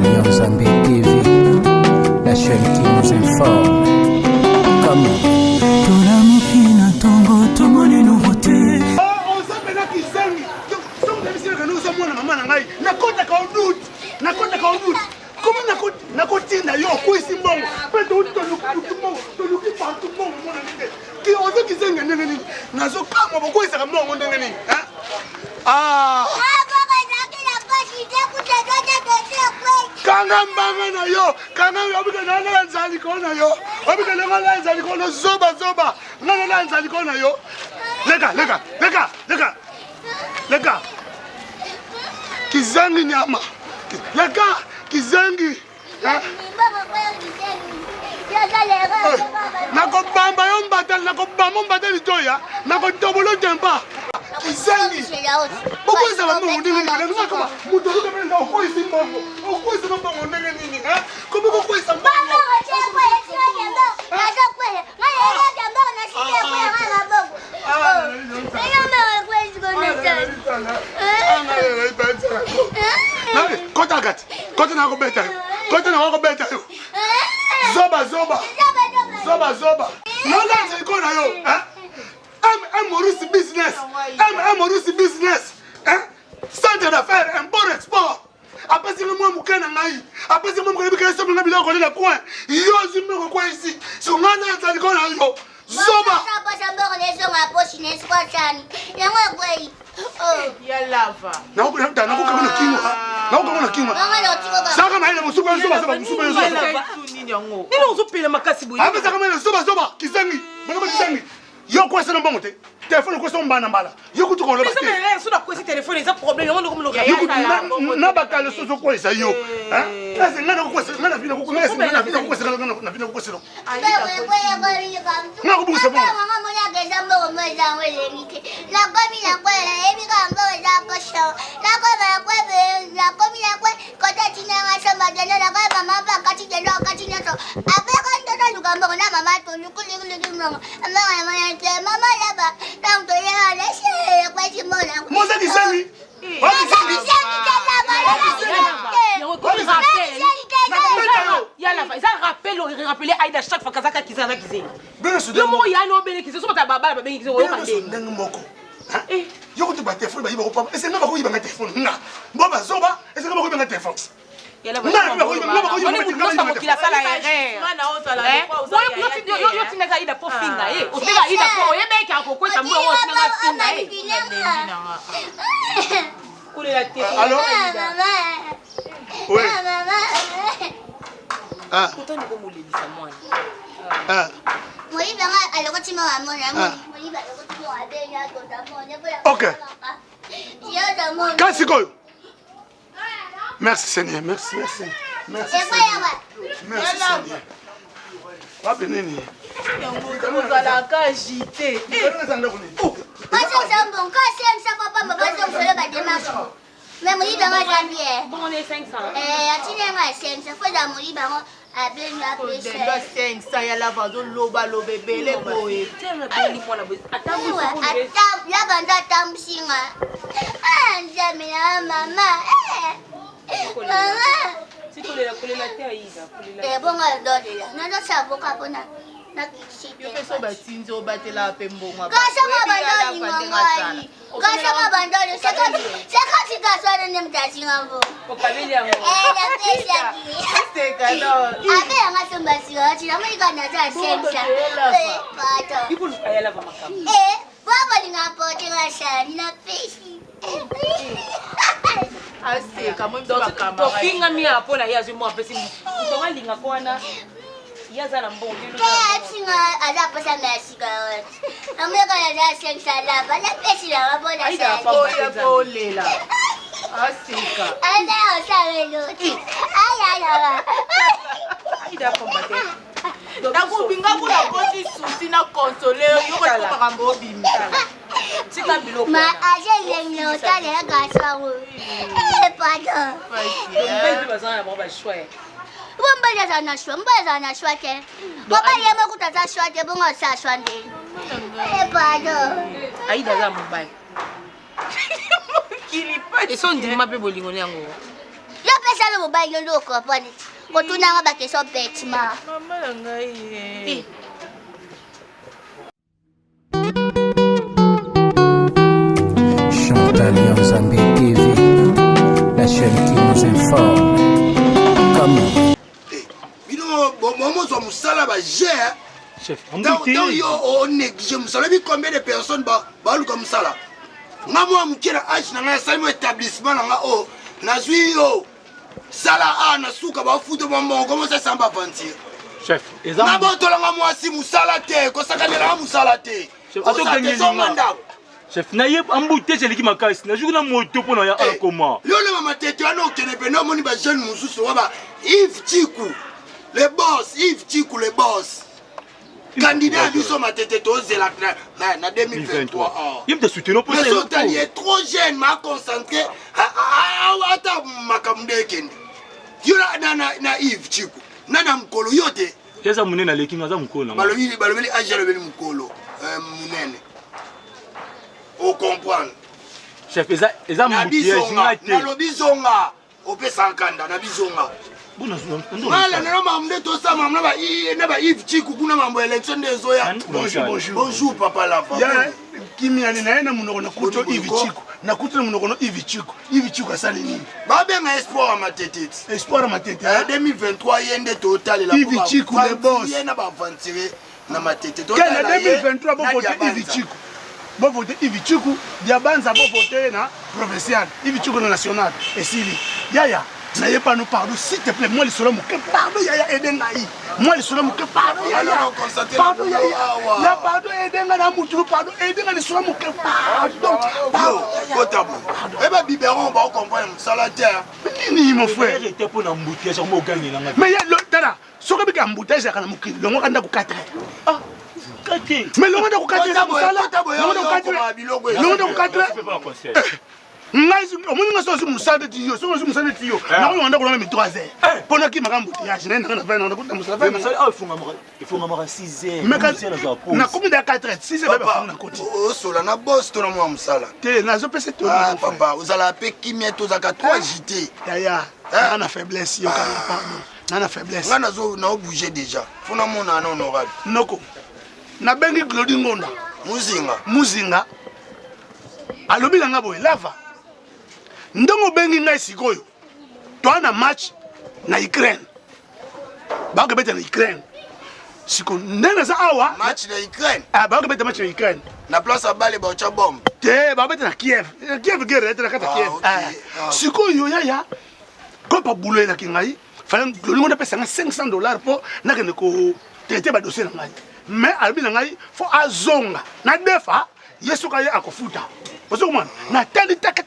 Alliance Zambé TV, la chaîne qui nous informe. Comment Tolamokina Tongo, Tongo les nouveautés. On s'appelle qui s'ennuie. Donc, nous sommes maman nangai. Nakota ka doute. Nakota ka doute. Comment nakoti na yo ko isi mbongo. Pe to luki partout mbongo mona nite. Ki ozo ki zenga nene. Nazo kama boko isa ka mbongo ndenge ni. Ah. Kanga mbanga na yo, kanga obika na nzali kona yo. Obika na nzali kona zoba. Na nzali kona yo. Lega. Kizangi nyama. Lega, kizangi. Nakobamba yo mbatali toya. Nakotobolo tempa. Kizangi. Pourquoi ça va me demander comment mutoruka menda okoisi mbongo. Okoisi mbongo ndenge nini, hein? Comment pourquoi ça mbongo? Kota na kobeta yo. Zoba. Nanga nziko na yo, hein? I'm Maurice business. Hein? Centre d'affaires, import-export. Après, si moi, je suis après, si moi, je suis le coin. Yo, je me coin ici. Sur mon yo. Zoba. Yo quoi c'est le bon côté téléphone quoi son bana mbala yo kutu ko lo mais ça mais sur la quoi téléphone ils a problème on comme le gars na bakale so quoi ça yo hein là c'est ngana ko c'est ngana vina ko ngana c'est ngana vina ko c'est ngana vina ko c'est na ko bu c'est bon Moi qui s'ennuie. Rappeler Aïda chaque fois Kazaka qui s'en a qui le mot il y a no bénéfice sur ta baba bébé qui yo ko ba téléphone ba yiba ko papa et c'est nga ba ko yiba nga téléphone nga bo ba zoba et c'est nga ba ko yiba nga téléphone yala ba ko yiba sala erreur yo tinga Aïda po finga o tinga Aïda po ye mec a ko kweta mbo o tinga finga la tête allô oui ah pourtant ni ko mo lebisa moi ok. Kassiko. Merci Seigneur, merci. Merci Seigneur. Va venir. Vous allez encore agiter. Bon, on est 500. Ya la vazo loba bébé les boy. Et son dit ma pe bolingo yango. Ya pesa le mobali nyo comprendre. Kotuna nga ba question bêtement. Maman ngai. Chantal Nzambe TV, la chaîne qui nous informe. Comment? Maman, soit Moussala, j'ai. Chef, Donc, on néglige Moussala. Combien de personnes balouent comme ça là? Moi, je suis un établissement. Je suis Sala a na souka ba futo mambo comment ça samba pentir chef exemple na boto langa mwasi musala te ko sakanela musala te chef na yeb ambute celiki makasi na jour na moto pona ya akoma yo le mama tete wana okene pe no moni ba jeune mususu wa ba Yves Chiku le boss Yves Chiku le boss candidat biso matete tozela na 2023 il me soutenir pour ça il est trop jeune m'a concentré ata makamde kende yo na Yves Chiku nana mkolo yote eza munene leki ngaza mkolo balobi agelo beli mkolo munene o comprendre chef eza mutiye ngate na lobizonga opesa nkanda na bizonga Voilà, Yves Chiku, élection des Oya. Bonjour, papa Lava. Kimi alina na munoko na kuto Yves Chiku. Na kuto na munoko Yves Chiku. Yves Chiku asali nini? Ba benga espoir à ma tête. Espoir à ma tête. 2023 yende total la. Yves Chiku le boss. Yena ba aventurer na ma tête. Quel 2023 bo voter Yves Chiku. Bo voter Yves Chiku, dia banza bo voter na provincial. Yves Chiku na national. Et sili. Yaya. N'ayez pas nous pardon, s'il te plaît, moi les solos mouké, pardon, yaya Edengaï. Moi les solos mouké, pardon, yaya. Pardon, yaya. Ya pardon, Edenga na moutou, pardon, Edenga les solos mouké, pardon. Pardon. Kotabo. Eh ben, biberon, on va comprendre, ça la terre. Nini, mon frère. J'étais pour l'embouteillage, on m'a gagné dans la vie. Mais il y a le dada, ce que tu as embouteillage, c'est un mouké, le monde a 4 ans. Mais le monde a 4 ans, c'est ça là. Le monde a 4 ans. Omuninga sosi musade tiyo, sosi musade tiyo. Na ko wanda ko na 3 heures. Pona ki makambo tiyaje na na va na ko musade. Mais ça il faut ngama 6 heures. Mais na komi da 4 heures, 6 heures ba na koti. O sola na boss to na mo musala. Te na zo pese to. Ah papa, uzala pe kimia to zaka 3 JT. Yaya, na faiblesse yo kana pardon. Na faiblesse. Nga na zo na bouger déjà. Fona mo na honorable. Noko. Na bengi Glody Ngonda. Muzinga. Alobi na ngabo lava. Ndongo bengi ngai sikoyo. Toi na match na Ukraine. Ba ko beta na Ukraine. Siko ndena za awa match na Ukraine. Ah ba ko beta match na Ukraine. Na place à balle ba cha bombe. Te ba beta na Kiev. Kiev guerre na kata Kiev. Sikoyo yaya. Ko pa boulot na kingai. Fallait que le pesa $500 pour na ke ko traiter ba dossier na ngai. Mais albi na ngai fo azonga. Na defa yesu ka ye akofuta. Parce que na tali taka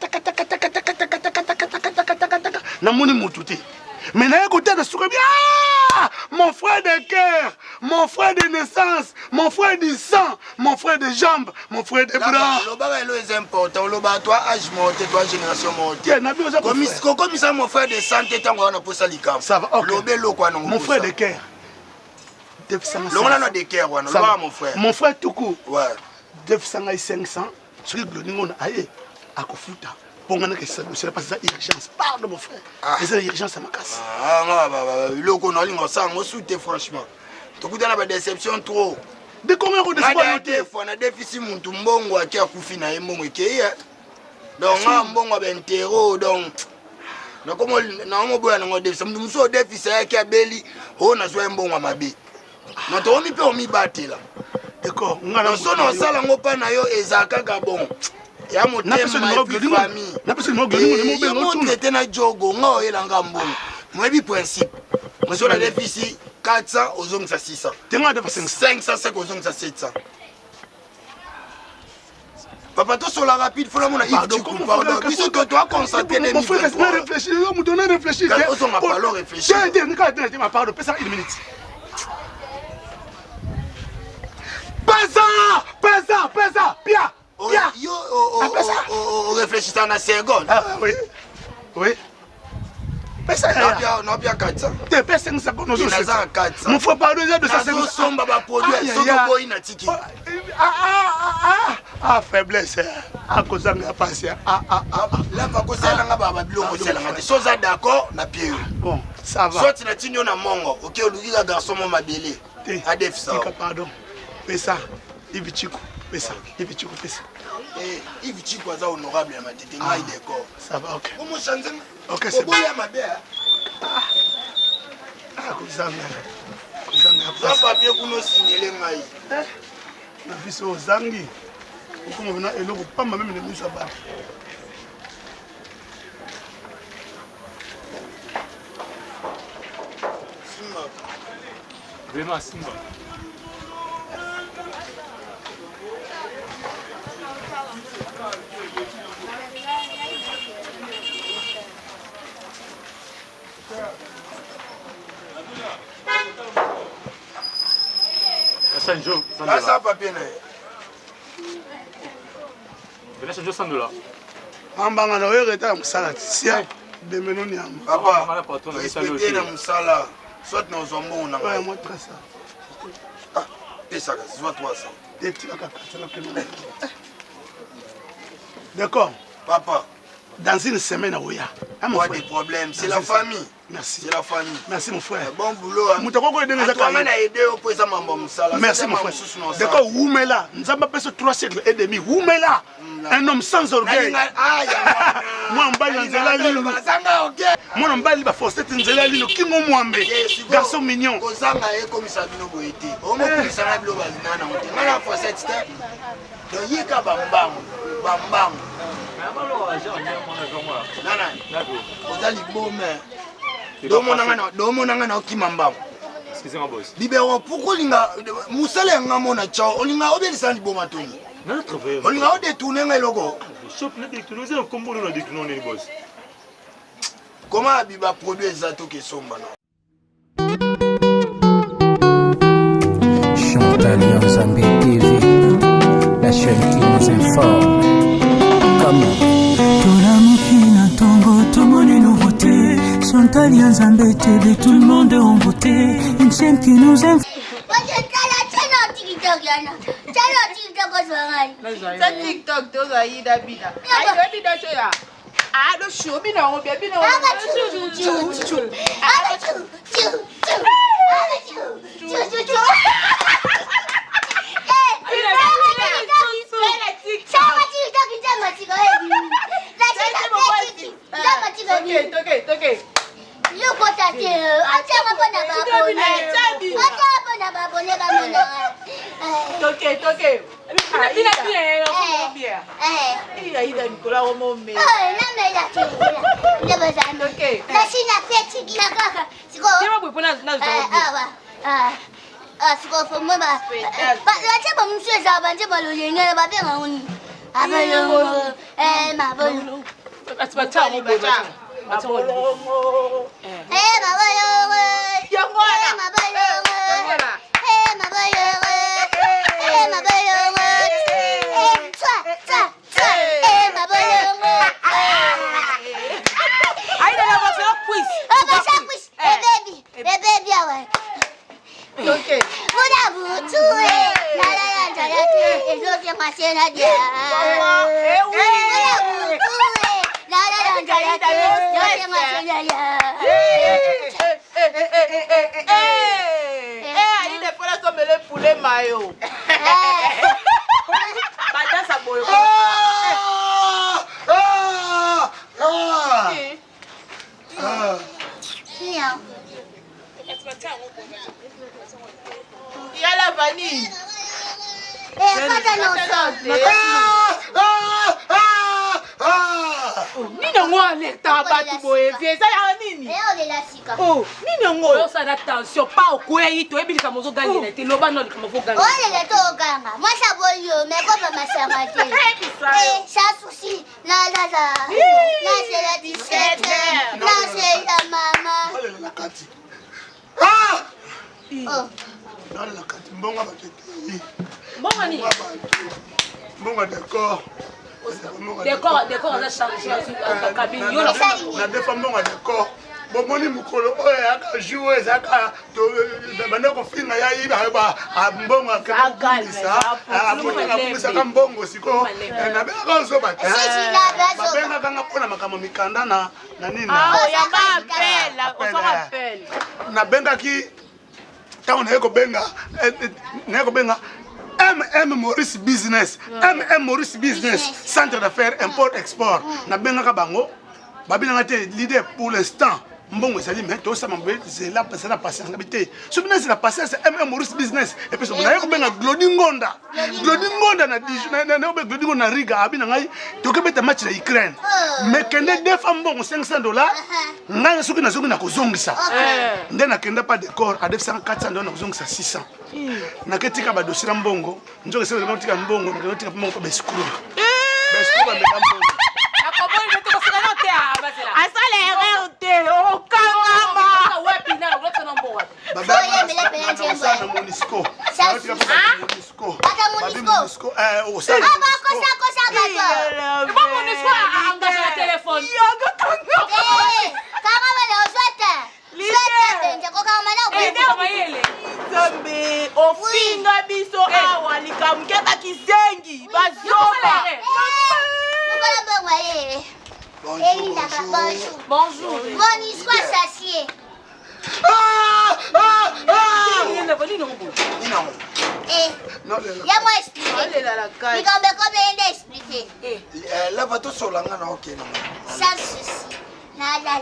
na moni mututi. Mais na écoute de souka bien. Mon frère de cœur, mon frère de naissance, mon frère du sang, mon frère de jambes, mon frère de bras. Le bagage est important. Le bagage toi âge monté, toi génération montée. Comme ça mon frère de santé tant qu'on a pour ça likam. Ça va. OK. Mon frère de cœur. Le on a de cœur mon frère. Mon frère tout court. Ouais. 500 sur le Glody aïe akofuta pongana que c'est pas ça urgence pardon mon frère c'est l'urgence à ma casse le qu'on a lingo ça moi souté franchement to kutana ba déception trop de combien de fois on a déficit muntu mbongo akia kufi na mbongo ke donc mbongo ba intero donc na komo na mo boya na ngo déficit muntu so déficit akia beli o na so mbongo mabe na to mi pe o mi batela. D'accord, on a son sala ngopa na yo ezaka ka bon. Ya motema famille. Na pese mo Glody mo mo traiter na jogo ngo elanga mbongo. Moi bi principe. Moi sur la déficit 400 ozong sa 600. Tenga de 500 500 ozong sa 700. Papa toi sur la rapide faut la mon pardon. Biso que toi concentrer mon frère laisse-moi réfléchir, yo me donner réfléchir. On m'a pas réfléchir. Tiens, ma pardon, pesa 1 minute. Pesa, Pia. Yo réfléchissant à seconde. Ah oui. Oui. Pesa ya. Non bien 400. Te pesa 500 nous sommes 400. Mon frère pardon de ça c'est somba ba produit soko boy na tiki. Ah faiblesse. Ah kozanga passer. Là va kozela nga baba biloko kozela nga. Soza d'accord na pied. Bon, ça va. Soit na tinyo na mongo. OK, oluki ga garçon mo mabele. Adef ça. Pardon. Pesa. Ivichiko. Pesa. Ivichiko pesa. Yves Chico est honorable à ma tête, il est d'accord. Ça va, ok. Comment changer? Ok, c'est bon. Ma belle. Kozanga. Sans papier pour nous signaler. Na biso ozangi. Comment venir et l'eau pas même les musa ba. Vraiment Simba. Ça papier là. Venez changer $100. Ambanga na oyo reta musala sia de menoni am. Papa, respectez na musala. Soit nos ombons na. Ouais, moi très ça. Ah, et ça, soit 300. Des petits kaka, c'est là que nous. D'accord. Papa. Dans une semaine, oui. Pas de problème, c'est la famille. Merci. C'est la famille. Merci mon frère. Bon boulot. Merci mon frère. D'accord, Woumela. Nous avons passé 3 siècles et demi. Woumela. Un homme sans orgueil. Moi, on baille dans la ligne. Moi, on baille dans la force. C'est une ligne. Qui m'a moamé. Garçon mignon. Excusez-moi, boss. Libéron, pourquoi linga musala ngamona chao olinga obelisa liboma toni. Non, trouvé. Olinga détourner ngai logo. Shop na détourner un combo na détourner boss. Comment Abiba produit Zato qui somba na? Chantal Yanzambe TV, la chaîne qui nous informe. Comment Tolamukina Tongo, tout le monde est nouveauté. Chantal Yanzambe TV, tout le monde est en beauté. Une chaîne qui nous informe. TikTok, those are Ida Bida. I don't know ya. I don't show me now, baby. No, okay. Look what I do. I'm Okay. attention, pas au coin, il doit bien comme gagner. Tu l'as pas non comme faut gagner. Oh les gars, ganga. Moi ça boyo, mais quoi ma sœur m'a dit. Eh, ça souci. Là. Là c'est la 17. Là c'est la maman. La Kati. Ah! Oh. Là la Kati. Mbonga bakete. Mbonga ni. Mbonga d'accord. D'accord, on a changé la cabine. La deux femmes mbonga d'accord. bomoni mukolo oyo aka jouer zaka to banda ko finga ya iba ba mbongo akamisa akamisa kambongo siko na beka zo ba babenga kanga pona makamo mikanda na nini ah ya appel on s'en rappelle na benga ki ta on eko benga Maurice Business Maurice Business centre d'affaires import export na benga ka bango babina ngate leader pour l'instant mbongo sali mais to ça m'embête c'est la patience ngabité so bina c'est la patience Maurice Business et puis so na ko benga Glodingonda na Glodingonda na Riga abina ngai to ke beta match na Ukraine mais kende deux femmes mbongo $500 ngai soki na kozongisa ndena kenda pas de corps à $400 na kozongisa 600 na ketika ba dossier mbongo njoke sema ngotika mbongo ngotika mbongo ba escroc ba mbongo Bonjour. Monisco associé. Y'a moi expliqué. Expliquer. Là, va tout sur la main, ok. Sans souci. Maman,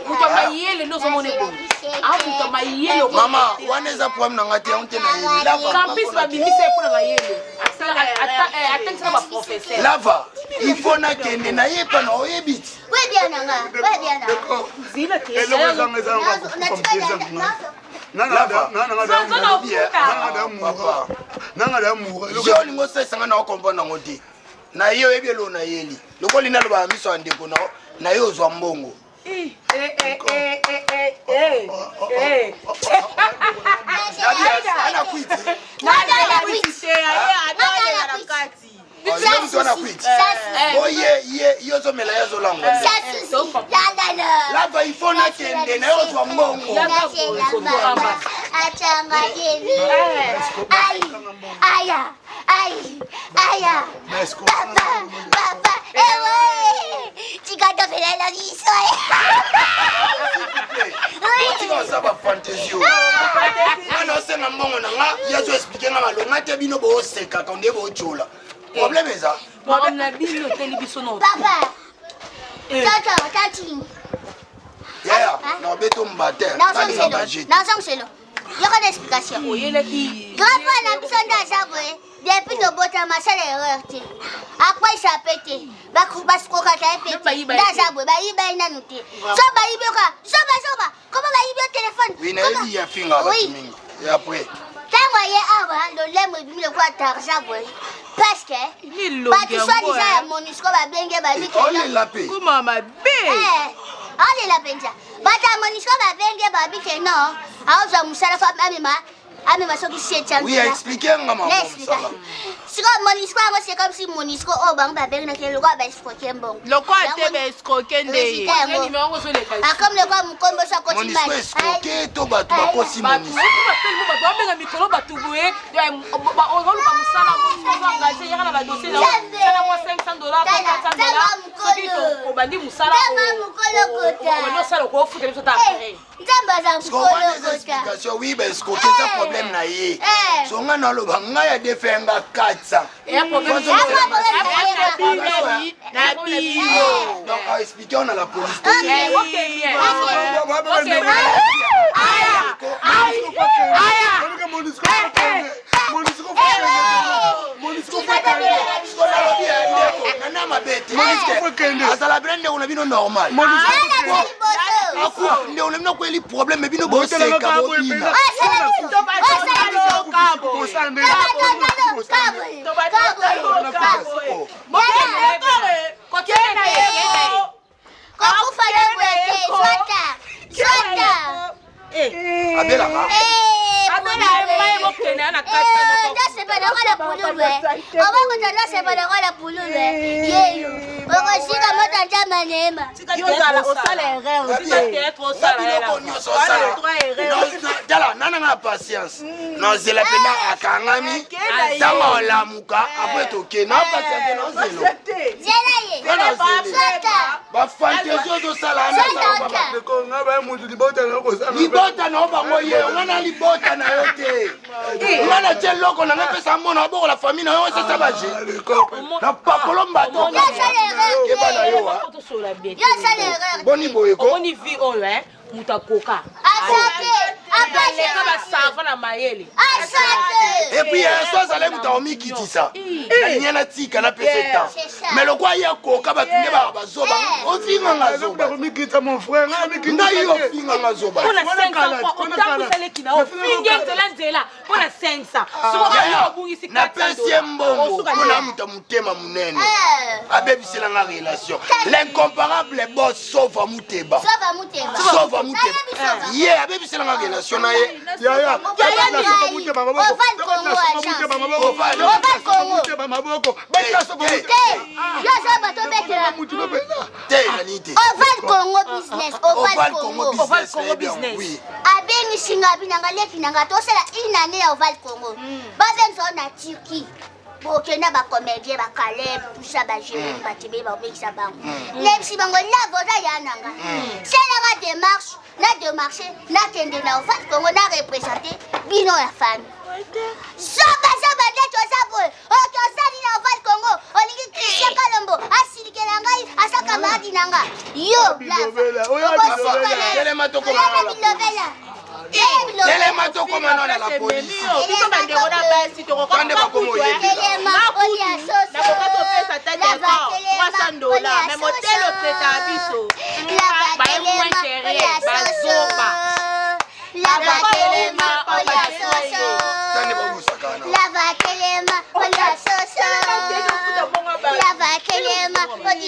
on est à point de la Lava, il faut na kende na yepa na oyebit. Oui bien nanga. Na yo ebelo na yeli. Lokoli na loba miso andeko na yo zwa mbongo. Ana kwiti. Lava il faut na kende na yo zwa mbongo. Aya. Papa. Tu vas te faire la vie. Tu vas savoir fantaisie. Ana senga mbongo nanga yazo expliquer nga malonga te bino bo seka quand de bo chola. Problème est ça. Papa. Tati. Yeah, non beto mbater. Dans c'est là. Il y a une explication. Grand-père n'a besoin d'argent. Depuis le bout de ma salle erreur. Après ça a pété. Parce qu'on a pété. D'argent, il a noté. Comment va y téléphone? Oui, il y a finger. Oui. Et après. Le lait me dit le quoi d'argent. Parce que. Tu sois déjà à Monisco, va bien gagner. On est la paix. Comment ma belle? On est la peine. Bata Monisco va bien gagner. Que non. Alors, je me suis oui, expliquez maman. C'est comme Monisco, c'est comme si Monisco au banc va bien le roi va escroquer bon. Le quoi est escroquer des. Comme le quoi mon combo ça continue. Monisco escroquer to ba to ba kosi Monisco. Oui, ben escroquer ça problème na yé. So nga na lo ba nga ya defenga 400. Donc à expliquer on a la police. Normal. Problème bino bo seka bo bina. okosika motanja manema osala tala nananga patience nozela mpena akangami ntango olamuka apres toke na patience nozelo zela ye bafantasi ozosala libota na yo bango ye ongana libota na yo te nga na tie eloko nanga epesa mona wabokola famille na yo osesa baje na pakolo mbato ebana yo boni boyeko omoni vi oyo muta koka aleka basava na mayele epuis so azala muta omikitisa alinye na tika na pesa etan mais lokwa ye koka bato nde baka bazoba ofinganga zoba ngai ofinganga zoba mpona 500 otambwisaleki na ofingi nzela nzela mpona 500 sokoobungisi napesi ye mbongo mpona muta motema monene abebiselanga relation l'incomparable bos sova muteba sova muteba ye abebiselanga relation na ye abengisinga binanga lekinanga tosala inane ya oval congo babengisa na turki bokenda bacomédien bakaleb tusa bagérie batebe babengisa bango nebisi bango navoza ya nanga selanga démarche na démarché nakende na oval congo na représente bino ya fami soba nde toza boye oke osali na oval congo olingi christian kalombo asilikela ngai asa kamaradi nanga yo telema tokoma nana la polisi tande bakomoye